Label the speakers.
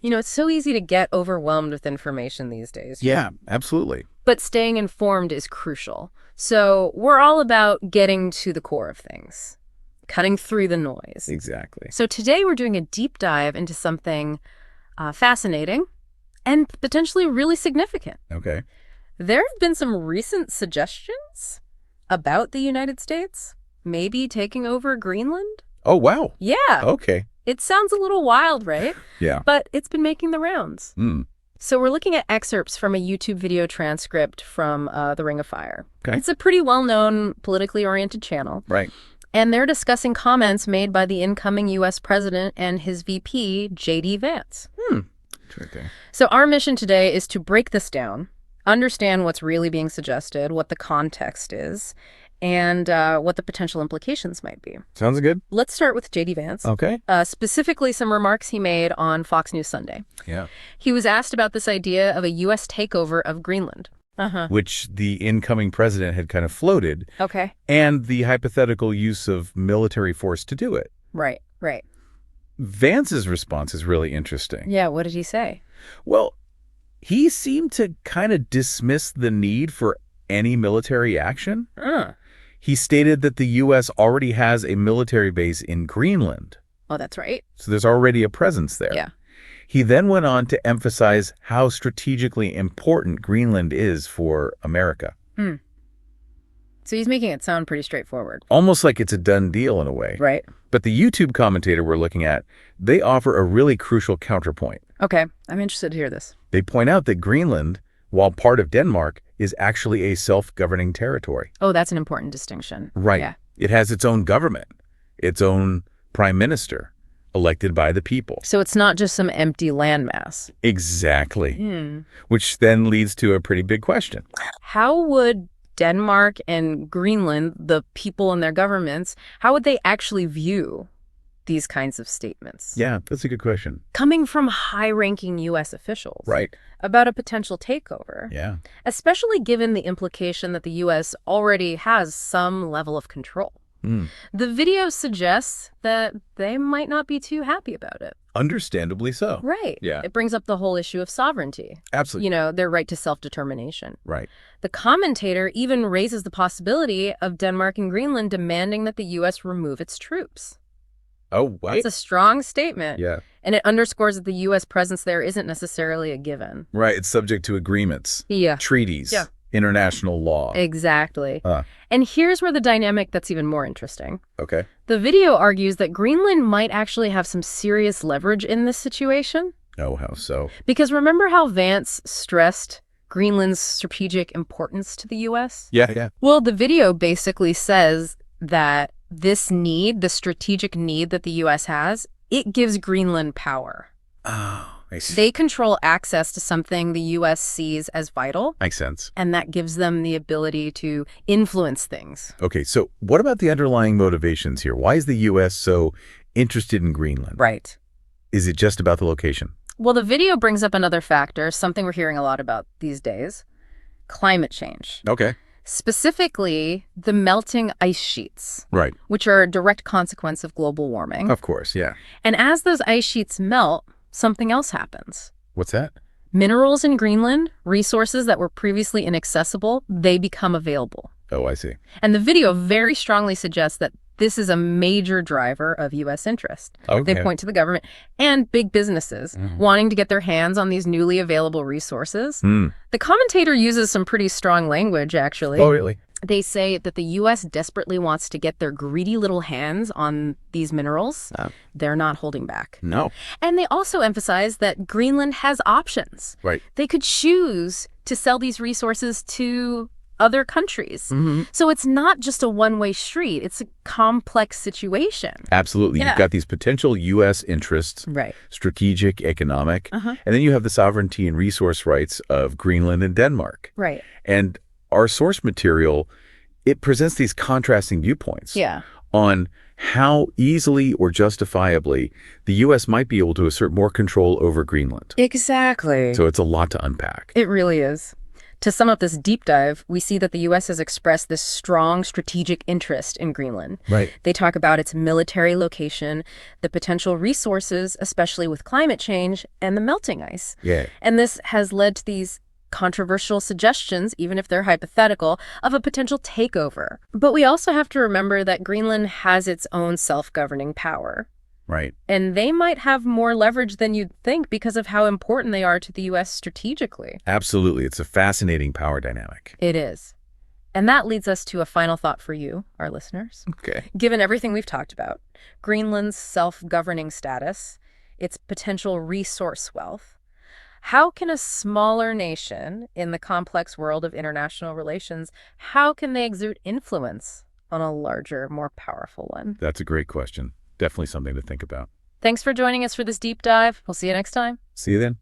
Speaker 1: You know, it's so easy to get overwhelmed with information these days.
Speaker 2: Yeah, absolutely.
Speaker 1: But staying informed is crucial. So we're all about getting to the core of things, cutting through the noise.
Speaker 2: Exactly.
Speaker 1: So today we're doing a deep dive into something fascinating and potentially really significant.
Speaker 2: Okay.
Speaker 1: There have been some recent suggestions about the United States maybe taking over Greenland.
Speaker 2: Oh, wow.
Speaker 1: Yeah.
Speaker 2: Okay.
Speaker 1: It sounds a little wild, right?
Speaker 2: Yeah.
Speaker 1: But it's been making the rounds.
Speaker 2: Mm.
Speaker 1: So we're looking at excerpts from a YouTube video transcript from The Ring of Fire.
Speaker 2: Okay.
Speaker 1: It's a pretty well-known, politically oriented channel.
Speaker 2: Right.
Speaker 1: And they're discussing comments made by the incoming U.S. president and his VP, J.D. Vance.
Speaker 2: Okay.
Speaker 1: So our mission today is to break this down, understand what's really being suggested, what the context is, and what the potential implications might be.
Speaker 2: Sounds good.
Speaker 1: Let's start with J.D. Vance.
Speaker 2: Okay.
Speaker 1: Specifically, some remarks he made on Fox News Sunday.
Speaker 2: Yeah.
Speaker 1: He was asked about this idea of a U.S. takeover of Greenland.
Speaker 2: Which the incoming president had kind of floated.
Speaker 1: Okay.
Speaker 2: And the hypothetical use of military force to do it.
Speaker 1: Right.
Speaker 2: Vance's response is really interesting.
Speaker 1: Yeah, what did he say?
Speaker 2: Well, he seemed to kind of dismiss the need for any military action. He stated that the U.S. already has a military base in Greenland.
Speaker 1: Oh, that's right.
Speaker 2: So there's already a presence there.
Speaker 1: Yeah.
Speaker 2: He then went on to emphasize how strategically important Greenland is for America.
Speaker 1: So he's making it sound pretty straightforward.
Speaker 2: Almost like it's a done deal in a way.
Speaker 1: Right.
Speaker 2: But the YouTube commentator we're looking at, they offer a really crucial counterpoint.
Speaker 1: Okay. I'm interested to hear this.
Speaker 2: They point out that Greenland, while part of Denmark, is actually a self-governing territory.
Speaker 1: Oh, that's an important distinction.
Speaker 2: Right.
Speaker 1: Yeah.
Speaker 2: It has its own government, its own prime minister, elected by the people.
Speaker 1: So it's not just some empty landmass.
Speaker 2: Exactly. Which then leads to a pretty big question.
Speaker 1: How would Denmark and Greenland, the people and their governments, how would they actually view these kinds of statements?
Speaker 2: Yeah, that's a good question.
Speaker 1: Coming from high-ranking U.S. officials.
Speaker 2: Right.
Speaker 1: About a potential takeover.
Speaker 2: Yeah.
Speaker 1: Especially given the implication that the U.S. already has some level of control. The video suggests that they might not be too happy about it.
Speaker 2: Understandably so.
Speaker 1: Right.
Speaker 2: Yeah.
Speaker 1: It brings up the whole issue of sovereignty.
Speaker 2: Absolutely.
Speaker 1: You know, their right to self-determination.
Speaker 2: Right.
Speaker 1: The commentator even raises the possibility of Denmark and Greenland demanding that the U.S. remove its troops.
Speaker 2: Oh, right.
Speaker 1: It's a strong statement.
Speaker 2: Yeah.
Speaker 1: And it underscores that the U.S. presence there isn't necessarily a given.
Speaker 2: Right. It's subject to agreements.
Speaker 1: Yeah.
Speaker 2: Treaties.
Speaker 1: Yeah.
Speaker 2: International law.
Speaker 1: Exactly. And here's where the dynamic that's even more interesting.
Speaker 2: Okay.
Speaker 1: The video argues that Greenland might actually have some serious leverage in this situation.
Speaker 2: Oh, how so?
Speaker 1: Because remember how Vance stressed Greenland's strategic importance to the U.S.?
Speaker 2: Yeah.
Speaker 1: Well, the video basically says that this need, the strategic need that the U.S. has, it gives Greenland power.
Speaker 2: Oh, I see.
Speaker 1: They control access to something the U.S. sees as vital.
Speaker 2: Makes sense.
Speaker 1: And that gives them the ability to influence things.
Speaker 2: Okay, so what about the underlying motivations here? Why is the U.S. so interested in Greenland?
Speaker 1: Right.
Speaker 2: Is it just about the location?
Speaker 1: Well, the video brings up another factor, something we're hearing a lot about these days: climate change.
Speaker 2: Okay.
Speaker 1: Specifically, the melting ice sheets,
Speaker 2: Right.
Speaker 1: which are a direct consequence of global warming.
Speaker 2: Of course, yeah.
Speaker 1: And as those ice sheets melt, something else happens.
Speaker 2: What's that?
Speaker 1: Minerals in Greenland, resources that were previously inaccessible, they become available.
Speaker 2: Oh, I see.
Speaker 1: And the video very strongly suggests that this is a major driver of U.S. interest.
Speaker 2: Okay.
Speaker 1: They point to the government and big businesses wanting to get their hands on these newly available resources. The commentator uses some pretty strong language, actually.
Speaker 2: Oh, really?
Speaker 1: They say that the U.S. desperately wants to get their greedy little hands on these minerals. They're not holding back.
Speaker 2: No.
Speaker 1: And they also emphasize that Greenland has options.
Speaker 2: Right.
Speaker 1: They could choose to sell these resources to other countries. So it's not just a one-way street. It's a complex situation.
Speaker 2: Absolutely.
Speaker 1: Yeah.
Speaker 2: You've got these potential U.S. interests,
Speaker 1: Right.
Speaker 2: strategic, economic, and then you have the sovereignty and resource rights of Greenland and Denmark.
Speaker 1: Right.
Speaker 2: And our source material, it presents these contrasting viewpoints on how easily or justifiably the U.S. might be able to assert more control over Greenland.
Speaker 1: Exactly.
Speaker 2: So it's a lot to unpack.
Speaker 1: It really is. To sum up this deep dive, we see that the U.S. has expressed this strong strategic interest in Greenland.
Speaker 2: Right.
Speaker 1: They talk about its military location, the potential resources, especially with climate change, and the melting ice.
Speaker 2: Yeah.
Speaker 1: And this has led to these controversial suggestions, even if they're hypothetical, of a potential takeover. But we also have to remember that Greenland has its own self-governing power.
Speaker 2: Right.
Speaker 1: And they might have more leverage than you'd think because of how important they are to the U.S. strategically.
Speaker 2: Absolutely. It's a fascinating power dynamic.
Speaker 1: It is. And that leads us to a final thought for you, our listeners.
Speaker 2: Okay.
Speaker 1: Given everything we've talked about, Greenland's self-governing status, its potential resource wealth, how can a smaller nation in the complex world of international relations, how can they exert influence on a larger, more powerful one?
Speaker 2: That's a great question. Definitely something to think about.
Speaker 1: Thanks for joining us for this deep dive. We'll see you next time.
Speaker 2: See you then.